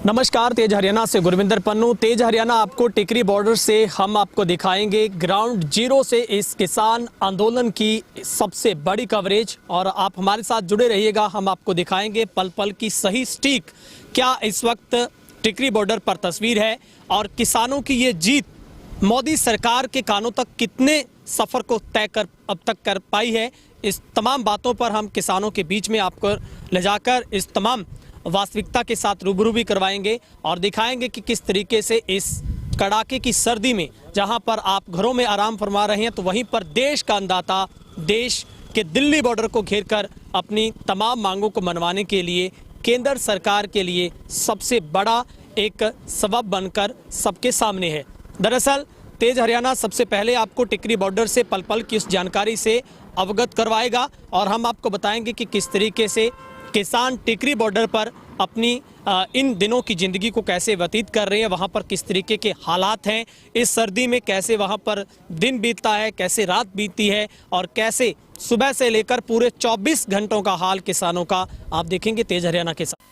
नमस्कार, तेज हरियाणा से गुरविंदर पन्नू। तेज हरियाणा आपको टिकरी बॉर्डर से हम आपको दिखाएंगे ग्राउंड जीरो से इस किसान आंदोलन की सबसे बड़ी कवरेज। और आप हमारे साथ जुड़े रहिएगा, हम आपको दिखाएंगे पल पल की सही स्टिक क्या इस वक्त टिकरी बॉर्डर पर तस्वीर है और किसानों की ये जीत मोदी सरकार के कानों तक कितने सफ़र को तय कर अब तक कर पाई है। इस तमाम बातों पर हम किसानों के बीच में आपको ले जाकर इस तमाम वास्तविकता के साथ रूबरू भी करवाएंगे और दिखाएंगे कि किस तरीके से इस कड़ाके की सर्दी में जहां पर आप घरों में आराम फरमा रहे हैं, तो वहीं पर देश का अन्नदाता देश के दिल्ली बॉर्डर को घेरकर अपनी तमाम मांगों को मनवाने के लिए केंद्र सरकार के लिए सबसे बड़ा एक सबब बनकर सबके सामने है। दरअसल तेज हरियाणा सबसे पहले आपको टिकरी बॉर्डर से पल पल की उस जानकारी से अवगत करवाएगा और हम आपको बताएंगे कि किस तरीके से किसान टिकरी बॉर्डर पर अपनी इन दिनों की ज़िंदगी को कैसे व्यतीत कर रहे हैं, वहाँ पर किस तरीके के हालात हैं, इस सर्दी में कैसे वहाँ पर दिन बीतता है, कैसे रात बीतती है और कैसे सुबह से लेकर पूरे 24 घंटों का हाल किसानों का आप देखेंगे तेज हरियाणा के साथ।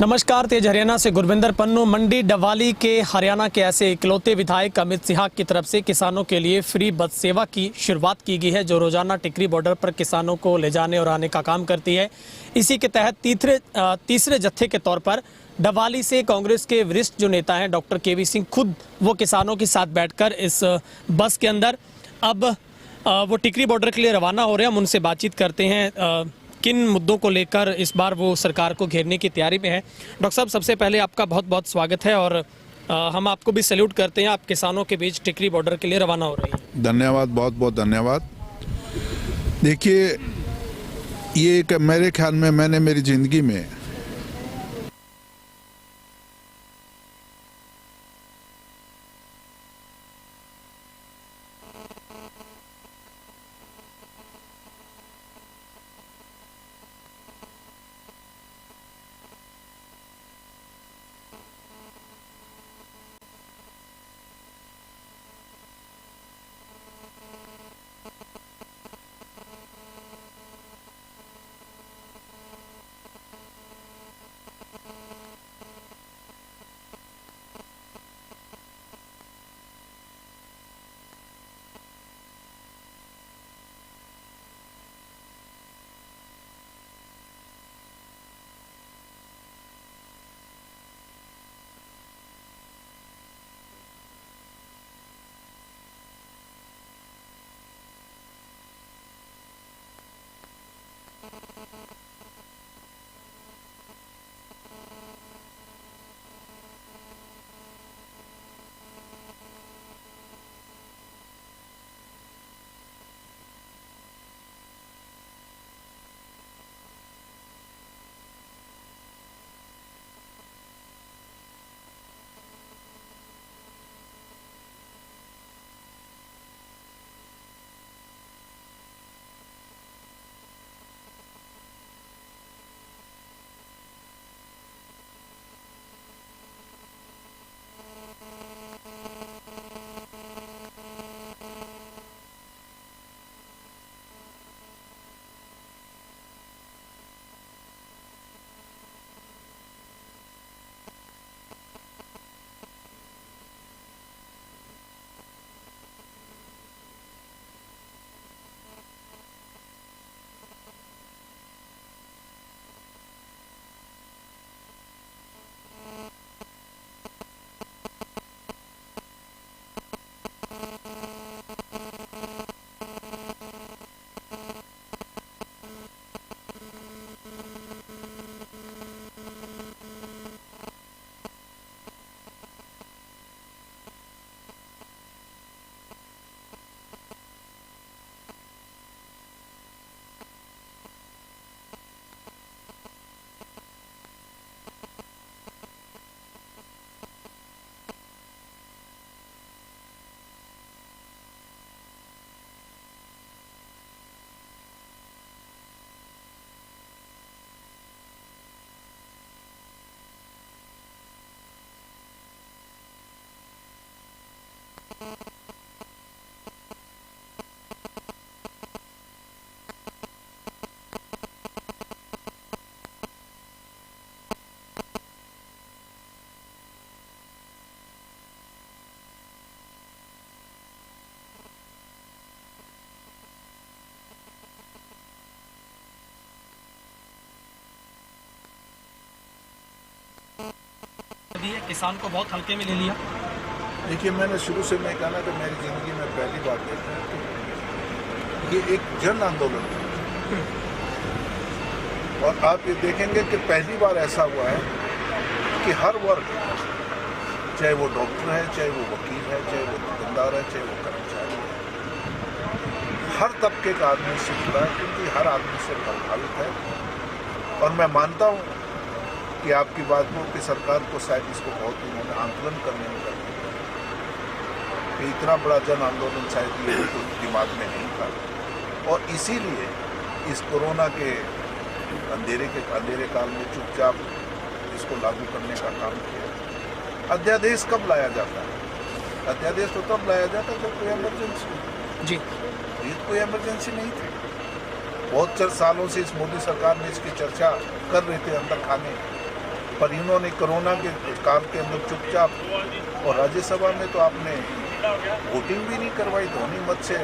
नमस्कार, तेज हरियाणा से गुरविंदर पन्नू। मंडी डवाली के हरियाणा के ऐसे इकलौते विधायक अमित सिंह की तरफ से किसानों के लिए फ्री बस सेवा की शुरुआत की गई है, जो रोजाना टिकरी बॉर्डर पर किसानों को ले जाने और आने का काम करती है। इसी के तहत तीसरे जत्थे के तौर पर डवाली से कांग्रेस के वरिष्ठ जो नेता हैं डॉक्टर केवी सिंह, खुद वो किसानों के साथ बैठकर इस बस के अंदर अब वो टिकरी बॉर्डर के लिए रवाना हो रहे हैं। हम उनसे बातचीत करते हैं किन मुद्दों को लेकर इस बार वो सरकार को घेरने की तैयारी में है। डॉक्टर साहब, सबसे पहले आपका बहुत बहुत स्वागत है और हम आपको भी सैल्यूट करते हैं, आप किसानों के बीच टिकरी बॉर्डर के लिए रवाना हो रही हैं। धन्यवाद, बहुत बहुत धन्यवाद। देखिए, ये एक मेरे ख्याल में मैंने मेरी ज़िंदगी में दी है, किसान को बहुत हल्के में ले लिया? देखिए, मैंने शुरू से मैं कहना कि मेरी ज़िंदगी में पहली बार देखा कि ये एक जन आंदोलन है। और आप ये देखेंगे कि पहली बार ऐसा हुआ है कि हर वर्ग, चाहे वो डॉक्टर है, चाहे वो वकील है, चाहे वो दुकानदार है, चाहे वो कर्मचारी है, हर तबके का आदमी इससे जुड़ा है, क्योंकि हर आदमी से प्रभावित है। और मैं मानता हूँ कि आपकी बात को कि सरकार को शायद इसको बहुत उन्होंने आंदोलन करने में कर दिया कि इतना बड़ा जन आंदोलन शायद ये तो दिमाग में नहीं था, और इसीलिए इस कोरोना के अंधेरे काल में चुपचाप इसको लागू करने का काम किया। अध्यादेश कब लाया जाता है? अध्यादेश तो तब लाया जाता है जब कोई इमरजेंसी। जी, ये कोई इमरजेंसी नहीं थी। बहुत सालों से इस मोदी सरकार ने इसकी चर्चा कर रहे थे अंदर खाने, पर इन्होंने कोरोना के काल के अंदर चुपचाप, और राज्यसभा में तो आपने वोटिंग भी नहीं करवाई, ध्वनि मत से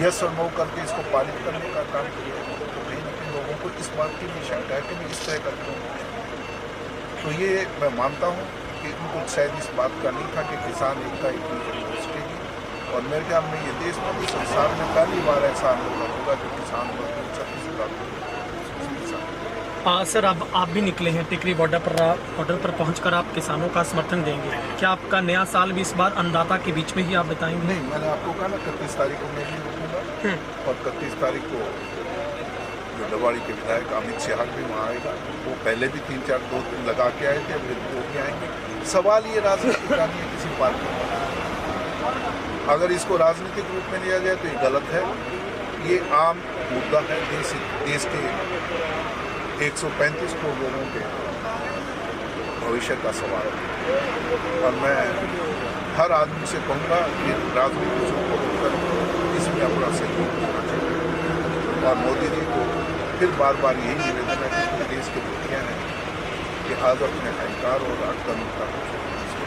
यस और नो करके इसको पारित करने का काम किया। तो कहीं ना कहीं लोगों को इस बात की भी शंका है कि मैं इस तरह का क्यों। तो ये मैं मानता हूँ कि इनको शायद इस बात का नहीं था कि किसान एकता इतनी बड़ी हो सकेगी, और मेरे ख्याल में ये देश में संसार में पहली बार ऐसा आंदोलन होगा कि किसान मजदूर छत्तीसगढ़। सर, अब आप भी निकले हैं टिकरी बॉर्डर पर पहुंचकर आप किसानों का समर्थन देंगे। क्या आपका नया साल भी इस बार अन्नदाता के बीच में ही आप बताएंगे? नहीं, मैंने आपको कहा ना 31 तारीख को मैं भी रुकूंगा, और 31 तारीख को जो दवाड़ी के विधायक अमित शाह भी वहाँ आएगा। वो पहले भी 2 दिन लगा के आए थे, फिर वो भी आएंगे। सवाल ये राजनीतिक नहीं है किसी पार्टी का। अगर इसको राजनीतिक रूप में लिया जाए तो ये गलत है। ये आम मुद्दा है, देश के 135 करोड़ लोगों के भविष्य का सवाल है। और मैं हर आदमी से कहूँगा कि राजनीति को रोककर इसमें अपना सहयोग करना चाहिए। और मोदी जी को फिर बार बार यही निवेदन है कि पूरे देश के मुखिया हैं कि आज अपने अहंकार और अकदमता को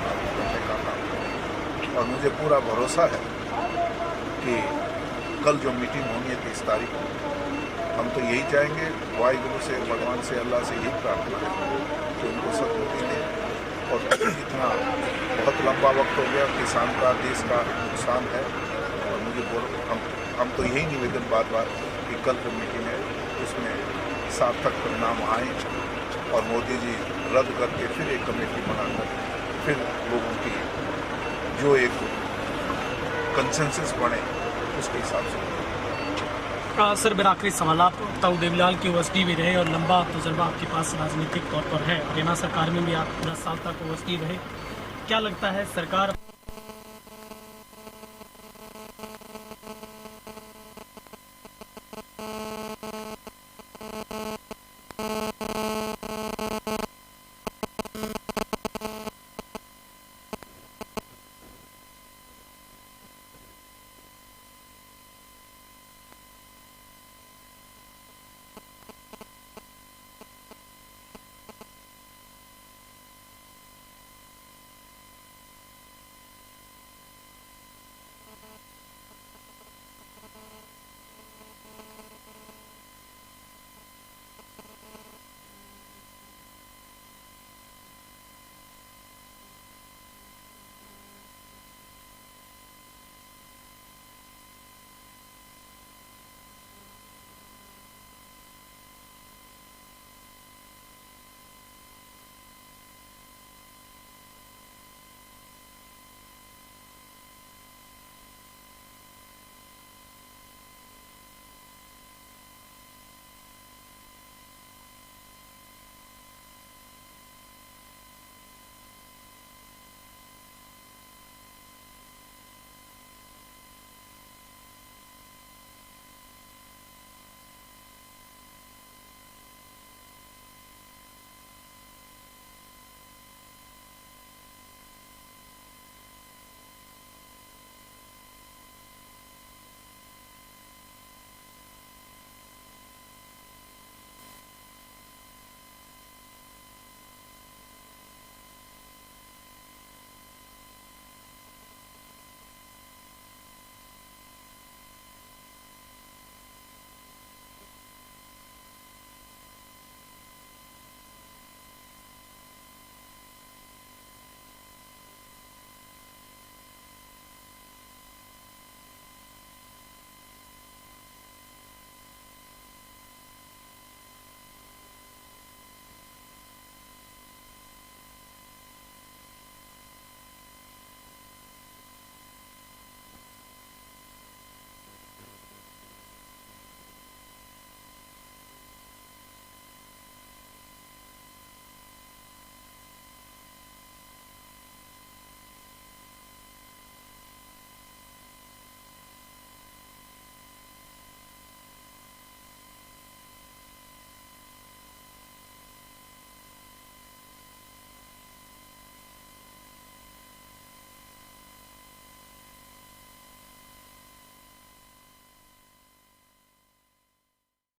लागू करने का काम करें। और मुझे पूरा भरोसा है कि कल जो मीटिंग होनी है 30 तारीख को, हम तो यही चाहेंगे, वाहिगुरु से, भगवान से, अल्लाह से यही प्रार्थना है कि उनको सद्बुद्धि दें। और इतना बहुत लंबा वक्त हो गया, किसान का, देश का नुकसान है। और मुझे हम तो यही निवेदन बार बार कि कल जो मीटिंग है उसमें सार्थक परिणाम आए, और मोदी जी रद्द करके फिर एक कमेटी बनाकर फिर लोगों की जो एक कंसेंसस बने उसके हिसाब से। सर, मेरा आखिरी सवाल, आप ताऊ देवीलाल की ओएसडी भी रहे और लंबा तजुर्बा आपके पास राजनीतिक तौर पर है। हरियाणा सरकार में भी आप 10 साल तक ओएसडी रहे। क्या लगता है सरकार